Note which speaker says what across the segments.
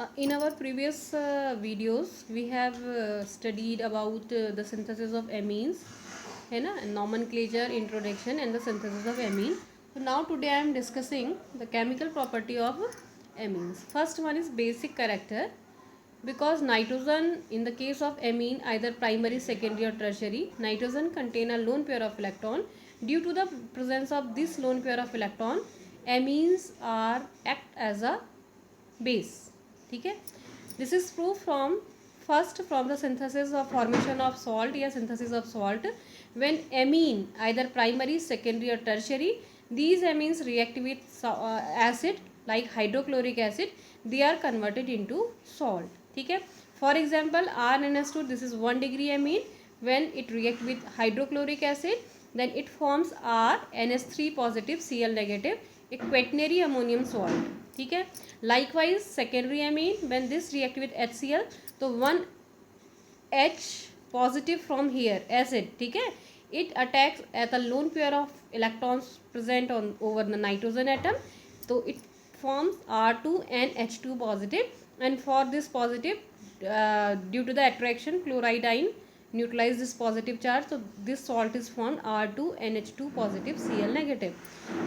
Speaker 1: In our previous videos, we have studied about the synthesis of amines, है ना, nomenclature, introduction, and the synthesis of amine. So now today I am discussing the chemical property of amines. First one is basic character. Because nitrogen, in the case of amine, either primary, secondary, or tertiary, nitrogen contain a lone pair of electron. Due to the presence of this lone pair of electron, amines are act as a base. ठीक है. This is proof from first from the synthesis of formation of salt या synthesis of salt. When amine either primary, secondary, or tertiary, these amines react with acid like hydrochloric acid, they are converted into salt. ठीक है. For example, RNS2, this is 1 degree amine. When it react with hydrochloric acid, then it forms RNS3 positive Cl negative, a quaternary ammonium salt. ठीक है. Likewise, secondary amine, when this react with HCl, तो 1 H positive from here acid, ठीक है, it attacks at a lone pair of electrons present on over the nitrogen atom, so it forms R2 and H2 positive, and for this positive, due to the attraction, chloride ion neutralize this positive charge, so this salt is formed R2 and H2 positive Cl negative.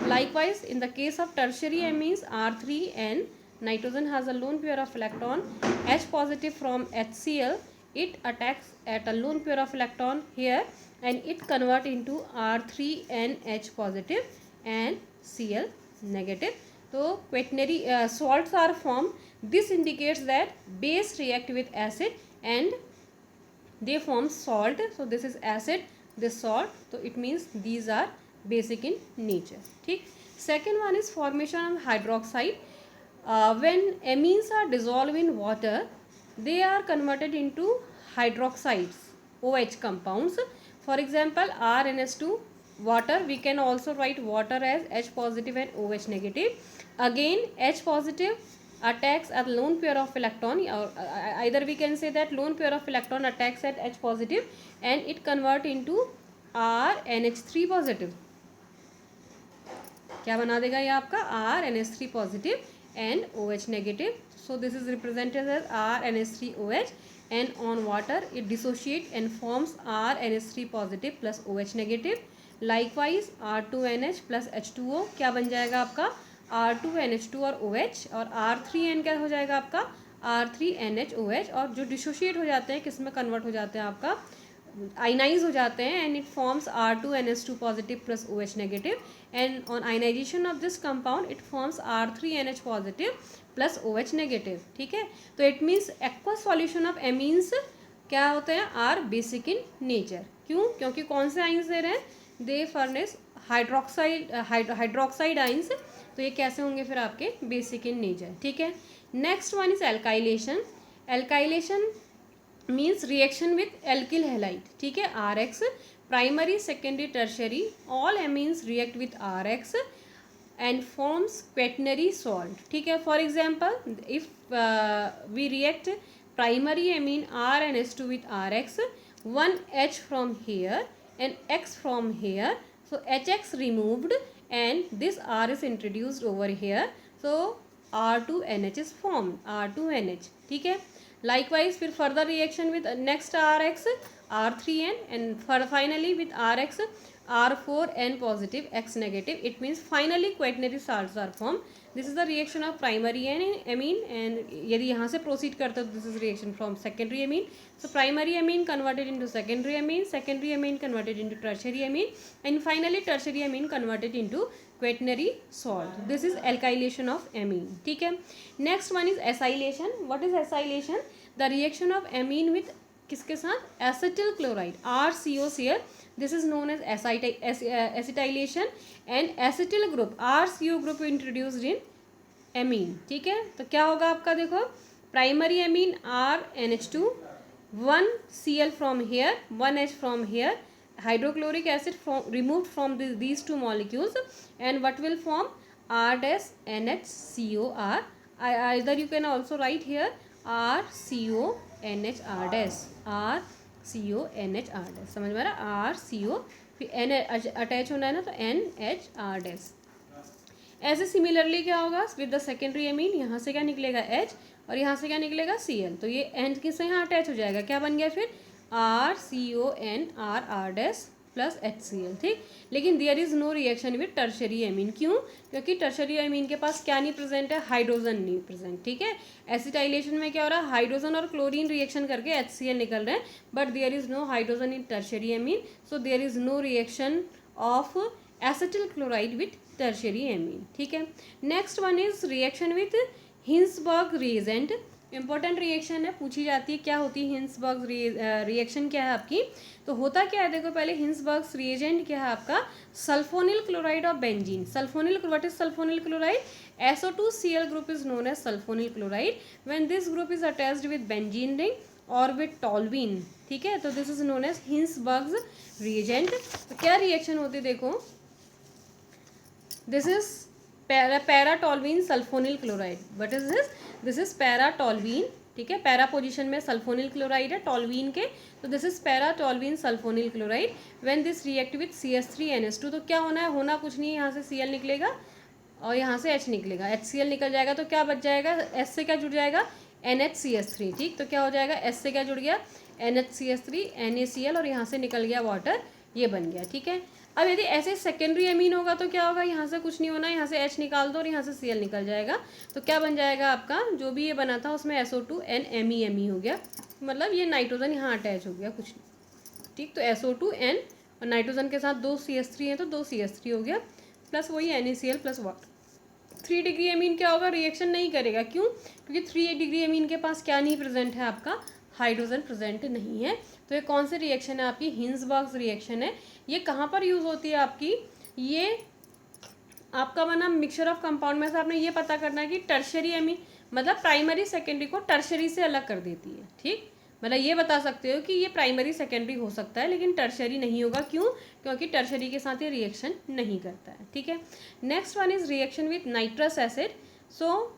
Speaker 1: Likewise, in the case of tertiary amines, R3 and nitrogen has a lone pair of electron H positive from HCl. It attacks at a lone pair of electron here, and it convert into R3 and H positive and Cl negative. So quaternary salts are formed. This indicates that base react with acid and they form salt. So this is acid, this salt, so it means these are basic in nature. ठीक. Second one is formation of hydroxide. When amines are dissolved in water, they are converted into hydroxides, OH compounds. For example, RNS2 water, we can also write water as H positive and OH negative. Again, H positive attacks at lone pair of electron, or either we can say that lone pair of electron attacks at H positive and it convert into RNH3 positive. क्या बना देगा ये आपका RNH3 positive and OH negative. So this is represented as RNH3OH, and on water it dissociates and forms RNH3 positive plus OH negative. Likewise, R2NH plus H2O क्या बन जाएगा आपका R2NH2 और OH, और R3N क्या हो जाएगा आपका R3NHOH, और जो डिसोशिएट हो जाते हैं किस में कन्वर्ट हो जाते हैं आपका आयनाइज हो जाते हैं, and it forms R2NH2 positive plus OH negative, and on ionisation of this compound it forms R3NH positive plus OH negative. ठीक है. तो it means aqueous solution of amines क्या होते हैं, आर बेसिक इन नेचर. क्यों? क्योंकि कौन से आइंस दे रहे हैं, दे फर्नेस हाइड्रोक्साइड आइंस, तो ये कैसे होंगे फिर आपके बेसिक इन नेचर. ठीक है. Next one is alkylation. Alkylation means reaction with alkyl halide. ठीक है. RX, primary, secondary, tertiary, all amines react with RX and forms quaternary salt. ठीक है. For example, if we react primary amine R and H2 with RX, one H from here and X from here, so HX removed and this R is introduced over here, so R2NH is formed, R2NH. ठीक है. Likewise, फिर further reaction with next RX, R3N, and finally with RX, R4N positive, X negative. It means finally quaternary salts are formed. This is the reaction of primary amine, and यदि यहाँ से proceed करते हो, this is reaction from secondary amine. So primary amine converted into secondary amine converted into tertiary amine, and finally tertiary amine converted into quaternary salt. This is alkylation of amine. ठीक है. Next one is acylation. What is acylation? The reaction of amine with किसके साथ, acetyl chloride, RCOCl. This is known as acetylation, and acetyl group, RCO group introduced in amine. ठीक है. तो क्या होगा आपका, देखो, primary amine RNH2, 1 Cl from here, 1 H from here, hydrochloric acid removed from these two molecules, and what will form R-NHCOR. Either you can also write here RCONHR RCONHR. समझ में आ रहा, RCO, फिर N अटैच होना है ना, तो NHR. ऐसे similarly क्या होगा विद द सेकेंडरी एमीन, यहाँ से क्या निकलेगा H और यहाँ से क्या निकलेगा Cl, तो ये एन किससे यहाँ अटैच हो जाएगा, क्या बन गया फिर RCONR प्लस HCl, ठीक। लेकिन there is no reaction with tertiary amine, क्यों, क्योंकि टर्शरी एमीन के पास क्या नहीं प्रेजेंट है, हाइड्रोजन नहीं प्रेजेंट, ठीक है। एसिटाइलेशन में क्या हो रहा है, हाइड्रोजन और क्लोरीन रिएक्शन करके HCl निकल रहे हैं, but there is no hydrogen in tertiary amine, so there is no reaction of acetyl chloride with tertiary amine, ठीक है। Next one is reaction with Hinsberg reagent, important reaction है, पूछी जाती है क्या होती है हिंसबर्ग रिएक्शन, क्या है आपकी, तो होता क्या है देखो पहले, हिंसबर्ग रिएजेंट क्या है आपका, sulphonyl chloride of benzene, sulphonyl, what is sulphonyl chloride, SO2Cl group is known as sulfonyl chloride, when this group is attached with benzene ring और with toluene, ठीक है, तो this is known as Hinsberg reagent. तो क्या reaction होती है देखो, this is paratoluene sulphonyl chloride, what is this is paratoluene, ठीक है, पैरा पोजीशन में सल्फोनिल क्लोराइड है टोलवीन के, तो this is paratoluene sulphonyl chloride, when this react with CH3NH2, तो क्या होना है, होना कुछ नहीं है, यहाँ से Cl निकलेगा और यहाँ से H निकलेगा, HCl निकल जाएगा, तो क्या बच जाएगा, S से क्या जुड़ जाएगा, NHCH3, ठीक, तो क्या हो जाएगा, S से क्या जुड़ गया, NHCH3 NaCl और यहाँ से निकल गया वाटर, ये बन गया, ठीक है। अब यदि ऐसे सेकेंडरी एमीन होगा तो क्या होगा, यहाँ से कुछ नहीं होना, यहाँ से H निकाल दो और यहाँ से Cl निकल जाएगा, तो क्या बन जाएगा आपका, जो भी ये बना था उसमें SO2N Me हो गया, मतलब ये नाइट्रोजन यहाँ अटैच हो गया, कुछ नहीं, ठीक, तो SO2N और नाइट्रोजन के साथ 2 CH3 हैं तो 2 CH3 हो गया, प्लस वही NaCl plus water. 3 degree amine क्या होगा, रिएक्शन नहीं करेगा, क्यों, क्योंकि 3 डिग्री एमीन के पास क्या नहीं प्रेजेंट है, आपका हाइड्रोजन प्रेजेंट नहीं है। तो ये कौन सी रिएक्शन है आपकी, हिंसबर्ग रिएक्शन है। ये कहाँ पर यूज़ होती है आपकी, ये आपका बना मिक्सचर ऑफ कंपाउंड में से आपने ये पता करना है कि टर्शरी एमीन मतलब प्राइमरी सेकेंडरी को टर्शरी से अलग कर देती है, ठीक, मतलब ये बता सकते हो कि ये प्राइमरी सेकेंडरी हो सकता है लेकिन टर्शरी नहीं होगा, क्यों, क्योंकि टर्शरी के साथ ये रिएक्शन नहीं करता है, ठीक है। Next one is reaction with nitrous acid, so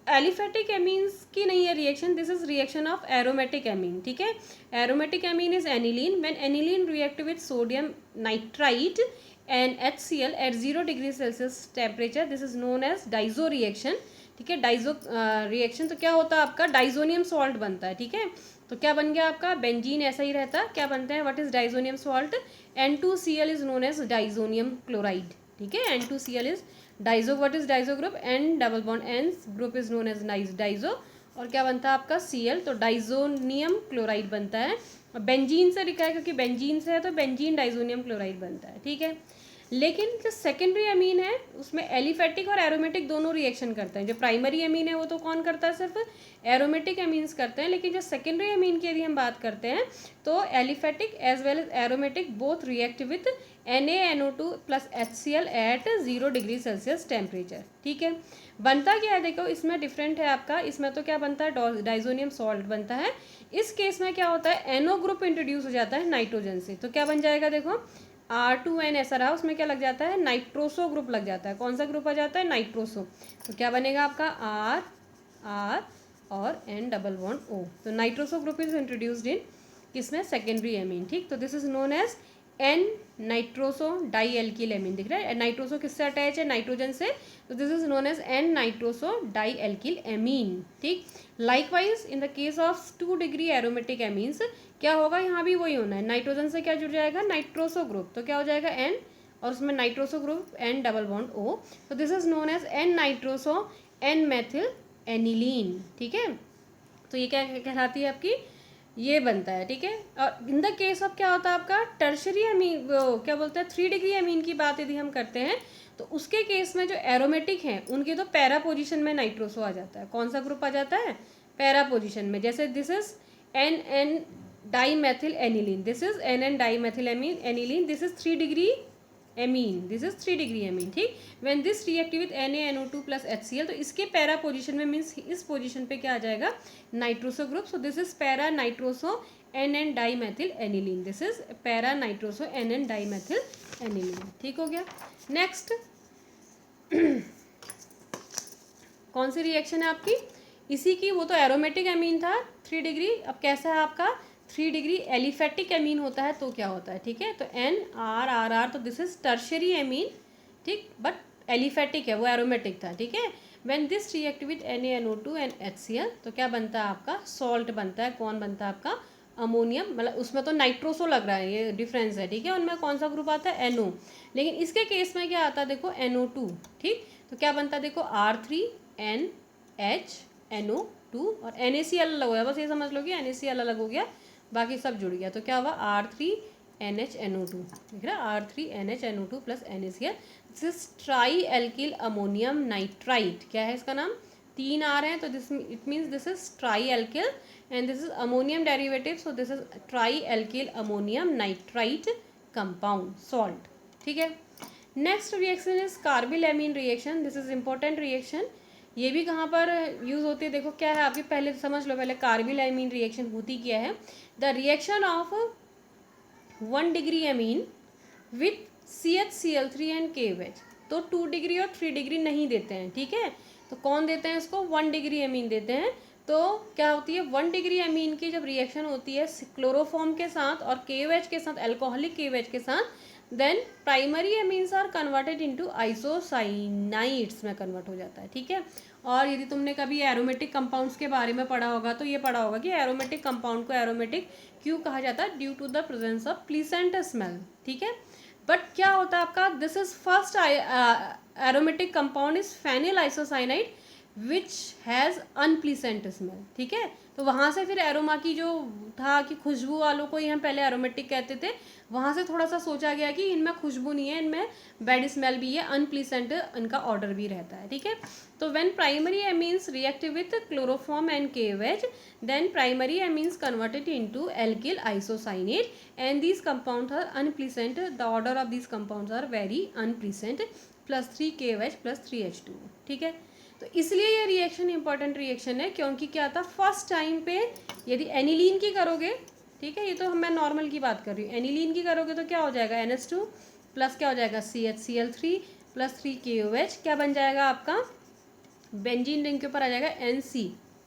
Speaker 1: aliphatic amines की नहीं है reaction, this is reaction of aromatic amine, ठीक है। Aromatic amine is aniline, when aniline react with sodium nitrite and HCl at 0 degree Celsius temperature, this is known as diazo reaction, ठीक है। Dizo reaction तो क्या होता है आपका, diazonium salt बनता है, ठीक है। तो क्या बन गया आपका, बेंजीन ऐसा ही रहता है, क्या बनते हैं, what is diazonium salt, N2Cl is known as diazonium chloride, ठीक है। N2Cl is diazo, what is diazo group, N double bond N group is known as diazo, और क्या बनता है आपका Cl, तो डाइजोनियम क्लोराइड बनता है। बेंजीन से लिखा है क्योंकि बेंजीन से है तो बेंजीन डाइजोनियम क्लोराइड बनता है, ठीक है। लेकिन जो सेकेंडरी एमीन है उसमें एलिफेटिक और एरोमेटिक दोनों रिएक्शन करते हैं, जो प्राइमरी एमीन है वो तो कौन करता है, सिर्फ एरोमेटिक एमीन्स करते हैं, लेकिन जो सेकेंडरी एमीन की यदि हम बात करते हैं तो aliphatic as well as aromatic both react with NaNO2 plus HCl at 0 degree Celsius temperature, ठीक है। बनता क्या है देखो, इसमें डिफरेंट है आपका, इसमें तो क्या बनता है, डाइजोनियम सॉल्ट बनता है, इस केस में क्या होता है, NO ग्रुप इंट्रोड्यूस हो जाता है नाइट्रोजन से, तो क्या बन जाएगा देखो, R2N ऐसा रहा, उसमें क्या लग जाता है, नाइट्रोसो ग्रुप लग जाता है, कौन सा ग्रुप आ जाता है, नाइट्रोसो, तो क्या बनेगा आपका R और N डबल बॉन्ड O, तो nitroso group is introduced in किसमें, सेकेंडरी एमीन, ठीक। तो this is known as N nitroso di alkyl amine, दिख रहा है, नाइट्रोसो किससे अटैच है, नाइट्रोजन से, तो this is known as N nitroso di alkyl amine, ठीक। Likewise in the case of 2 degree aromatic amines क्या होगा, यहाँ भी वही होना है, नाइट्रोजन से क्या जुड़ जाएगा, नाइट्रोसो ग्रुप, तो क्या हो जाएगा N और उसमें nitroso group N double bond O, तो this is known as N nitroso N methyl aniline, ठीक है। तो ये क्या कहलाती है आपकी, ये बनता है, ठीक है। और इन द केस ऑफ क्या होता है आपका, टर्शरी एमीन, क्या बोलते हैं, 3 डिग्री एमीन की बात यदि हम करते हैं तो उसके केस में जो एरोमेटिक हैं उनके तो पैरा पोजीशन में नाइट्रोसो आ जाता है, कौन सा ग्रुप आ जाता है, पैरा पोजीशन में, जैसे this is NN dimethyl aniline, this is NN dimethyl aniline, this is 3 degree amine, this is 3 degree amine, ठीक। When this react with NaNO2 plus HCl, तो इसके पैरा पोजीशन में मीन्स इस पोजीशन पे क्या आ जाएगा, nitroso group, so this is para nitroso NN dimethyl aniline, this is para nitroso NN dimethyl aniline, ठीक हो गया। नेक्स्ट कौन सी रिएक्शन है आपकी, इसी की, वो तो एरोमेटिक एमीन था 3 डिग्री, अब कैसा है आपका 3 डिग्री एलिफेटिक एमीन होता है तो क्या होता है, ठीक है। तो NR तो दिस इज टर्शरी एमीन, ठीक, बट एलिफेटिक है, वो एरोमेटिक था, ठीक है। When this react with NaNO2 and HCl, तो क्या बनता है आपका, सॉल्ट बनता है। कौन बनता है आपका, अमोनियम। मतलब उसमें तो नाइट्रोसो लग रहा है, ये डिफरेंस है, ठीक है। उनमें कौन सा ग्रुप आता है, NO, लेकिन इसके केस में क्या आता है देखो, NO2, ठीक। तो क्या बनता है देखो, R3NH NO2 और NaCl अलग हो गया, बस ये समझ लो कि NaCl अलग हो गया, बाकी सब जुड़ गया। तो क्या हुआ, R3NHNO2, दिख रहा है, R3NHNO2 plus NaCl, this is try alkyl ammonium nitrite. क्या है इसका नाम, 3 आ रहे हैं, तो this it means this is try alkyl and this is ammonium derivative, so this is try alkyl ammonium nitrite compound, salt, ठीक है। Next reaction is carbyl amine reaction. This is important reaction. ये भी कहाँ पर use होती है, देखो क्या है आपकी, पहले समझ लो, पहले कार्बिल एमीन रिएक्शन होती क्या है, the reaction of 1 degree amine with CHCl3 and KOH। तो 2 डिग्री और 3 डिग्री नहीं देते हैं, ठीक है। तो कौन देते हैं इसको, 1 डिग्री एमीन देते हैं। तो क्या होती है, 1 डिग्री एमीन की जब रिएक्शन होती है क्लोरोफॉर्म के साथ और KOH के साथ, अल्कोहलिक KOH के साथ, then primary amines are converted into isocyanides में कन्वर्ट हो जाता है, ठीक है। और यदि तुमने कभी एरोमेटिक कंपाउंड्स के बारे में पढ़ा होगा तो ये पढ़ा होगा कि एरोमेटिक कंपाउंड को एरोमेटिक क्यों कहा जाता है, due to the presence of pleasant smell, ठीक है। बट क्या होता है आपका, this is first aromatic compound is phenyl isocyanide which has unpleasant smell, ठीक है। तो वहाँ से फिर एरोमा की जो था कि खुशबू वालों को ही हम पहले एरोमेटिक कहते थे, वहाँ से थोड़ा सा सोचा गया कि इनमें खुशबू नहीं है, इनमें बैड स्मेल भी है, अनप्लीसेंट इनका ऑर्डर भी रहता है, ठीक है। तो when primary amines react with chloroform and KOH, then primary amines converted into alkyl isocyanate and these compounds are unpleasant. The order of these compounds are very unpleasant, plus 3 KOH plus 3 H2, ठीक है। तो इसलिए ये reaction important reaction है, क्योंकि क्या था, first time पे यदि एनिलीन की करोगे, ठीक है, ये तो मैं नॉर्मल की बात कर रही हूँ, एनिलीन की करोगे तो क्या हो जाएगा, NH2 प्लस क्या हो जाएगा, CHCl3 प्लस 3 KOH, क्या बन जाएगा आपका, बेंजीन रिंग के ऊपर आ जाएगा NC,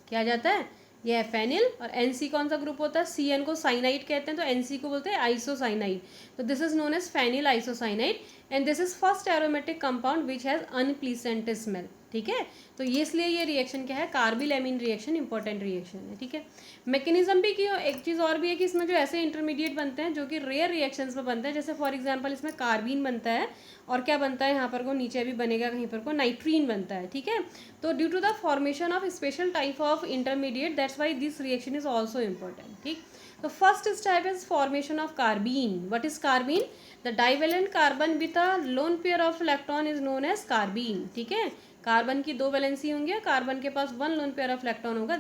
Speaker 1: क्या आ जाता है, यह है फेनिल। और NC कौन सा ग्रुप होता है, CN को साइनाइड कहते हैं, तो NC को बोलते हैं आइसोसाइनाइड। तो this is known as phenyl isocyanide and this is first aromatic compound which has unpleasant smell, ठीक है। तो ये इसलिए ये रिएक्शन क्या है, carbyl amine reaction important reaction है, ठीक है। मैकेनिज्म भी की एक चीज़ और भी है कि इसमें जो ऐसे इंटरमीडिएट बनते हैं जो कि रेयर रिएक्शंस में बनते हैं, जैसे फॉर एग्जांपल इसमें कार्बीन बनता है और क्या बनता है, यहाँ पर को नीचे भी बनेगा कहीं पर को नाइट्रीन बनता है, ठीक है। तो due to the formation of special type of intermediate, that's why this reaction is also important, ठीक। तो first step is formation of carbene. What is carbene, the divalent carbon with a lone pair of electron is known as carbene, ठीक है। Carbon की 2 valency होंगे, carbon के पास 1 lone pair of electron होगा,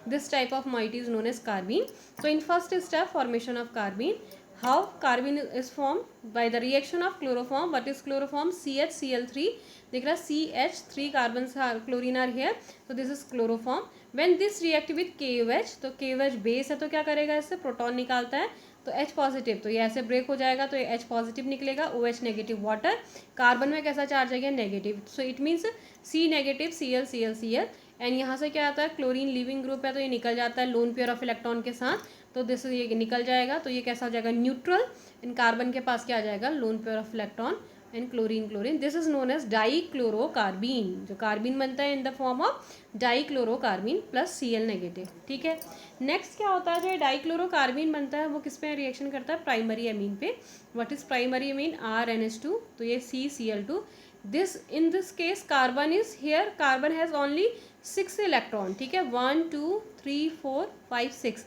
Speaker 1: this type of moiety is known as carbene. So in first step formation of carbene, how carbene is formed by the reaction of chloroform. What is chloroform, CHCl3, दिख रहा है, CH3 carbons chlorine are here, so this is chloroform. When this react with KOH, तो KOH base है तो क्या करेगा, इससे proton निकालता है, तो H पॉजिटिव, तो ये ऐसे ब्रेक हो जाएगा, तो ये H पॉजिटिव निकलेगा, OH नेगेटिव वाटर, कार्बन में कैसा चार्ज है, negative, so it means C negative Cl and यहाँ से क्या आता है, क्लोरीन लिविंग ग्रुप है तो ये निकल जाता है लोन पेयर ऑफ इलेक्ट्रॉन के साथ, तो दिस ये निकल जाएगा, तो ये कैसा हो जाएगा, न्यूट्रल, इन कार्बन के पास क्या आ जाएगा, lone pair of electron and chlorine, this is known as dichlorocarbene. जो कार्बीन बनता है in the form of dichlorocarbene plus Cl negative, ठीक है। नेक्स्ट क्या होता है, जो डाईक्लोरोकार्बीन बनता है वो किस पे रिएक्शन करता है, प्राइमरी एमीन पे। What is primary amine, RNH2, तो ये CCl2, this in this case carbon is here, carbon has only 6 electron, ठीक है, 1 2 3 4 5 6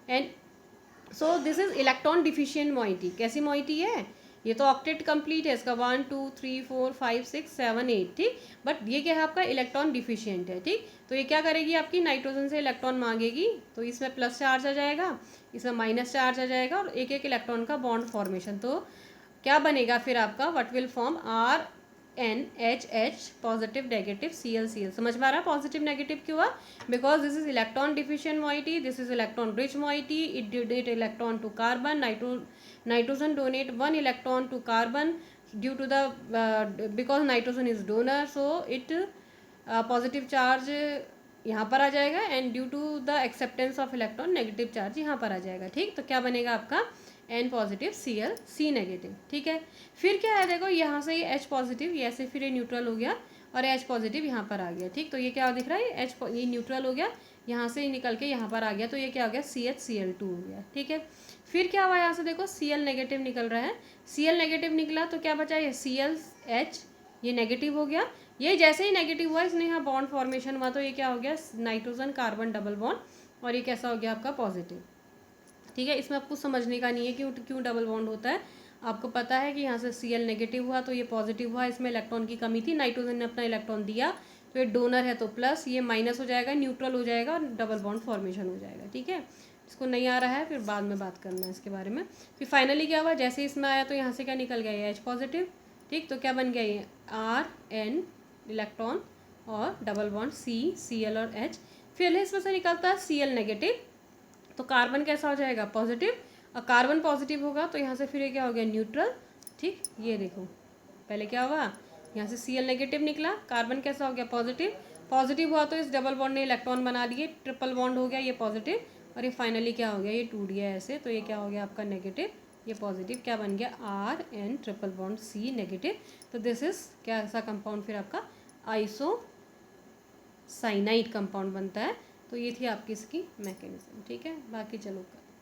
Speaker 1: and so this is electron deficient moiety. कैसी मॉइटी है, ये तो ऑक्टेट कंप्लीट है इसका, 1 2 3 4 5 6 7 8, ठीक, बट ये क्या है आपका, इलेक्ट्रॉन डिफिशियंट है, ठीक। तो ये क्या करेगी, आपकी नाइट्रोजन से इलेक्ट्रॉन मांगेगी, तो इसमें प्लस चार्ज आ जाएगा, इसमें माइनस चार्ज आ जाएगा और एक एक इलेक्ट्रॉन का बॉन्ड फॉर्मेशन, तो क्या बनेगा फिर आपका, what will form, RNHH positive negative Cl, समझ में आ रहा है पॉजिटिव नेगेटिव क्यों हुआ, because this is electron deficient moiety, this is electron rich moiety, it donate electron to carbon, nitrogen donate 1 electron to carbon due to the because nitrogen is donor, so it positive charge यहाँ पर आ जाएगा and due to the acceptance of electron negative charge यहाँ पर आ जाएगा, ठीक। तो क्या बनेगा आपका, N positive Cl C negative, ठीक है। फिर क्या है देखो, यहाँ से ये H पॉजिटिव, ये ऐसे फिर ये न्यूट्रल हो गया और H पॉजिटिव यहाँ पर आ गया, ठीक। तो ये क्या दिख रहा है, ये न्यूट्रल हो गया, यहाँ से निकल के यहाँ पर आ गया, तो ये क्या हो गया, CH Cl2 हो गया, ठीक है। फिर क्या हुआ, यहाँ से देखो Cl नेगेटिव निकल रहा है, Cl नेगेटिव निकला तो क्या बचा, ये ClH, ये नेगेटिव हो गया। ये जैसे ही नेगेटिव हुआ, इसने यहाँ बॉन्ड फॉर्मेशन हुआ, तो ये क्या हो गया, नाइट्रोजन कार्बन डबल बॉन्ड, और ये कैसा हो गया आपका, पॉजिटिव, ठीक है। इसमें आपको समझने का नहीं है कि क्यों डबल बॉन्ड होता है। आपको पता है कि यहाँ से Cl नेगेटिव हुआ तो ये पॉजिटिव हुआ, इसमें इलेक्ट्रॉन की कमी थी, नाइट्रोजन ने अपना इलेक्ट्रॉन दिया, तो ये डोनर है तो प्लस, ये माइनस हो जाएगा, न्यूट्रल हो जाएगा और डबल बॉन्ड फॉर्मेशन हो जाएगा, ठीक है। इसको नहीं आ रहा है, फिर बाद में बात करना है इसके बारे में। फिर फाइनली क्या हुआ, जैसे इसमें आया तो यहाँ से क्या निकल गया, ये H पॉजिटिव, ठीक। तो क्या बन गया, ये Rn इलेक्ट्रॉन और डबल बॉन्ड Cl और H। फिर इसमें से निकलता है Cl नेगेटिव, तो कार्बन कैसा हो जाएगा, पॉजिटिव, और कार्बन पॉजिटिव होगा तो यहाँ से फिर ये क्या हो गया, न्यूट्रल, ठीक। ये देखो पहले क्या हुआ, यहाँ से Cl नेगेटिव निकला, कार्बन कैसा हो गया, पॉजिटिव, पॉजिटिव हुआ तो इस डबल बॉन्ड ने इलेक्ट्रॉन बना दिए, ट्रिपल बॉन्ड हो गया, ये पॉजिटिव, और ये फाइनली क्या हो गया, ये टूट गया ऐसे, तो ये क्या हो गया आपका नेगेटिव, ये पॉजिटिव, क्या बन गया, Rn triple bond C negative. तो दिस इज क्या ऐसा कंपाउंड फिर आपका आइसोसाइनाइड कंपाउंड बनता है। तो ये थी आपकी इसकी मैकेनिज्म, ठीक है। बाकी चलो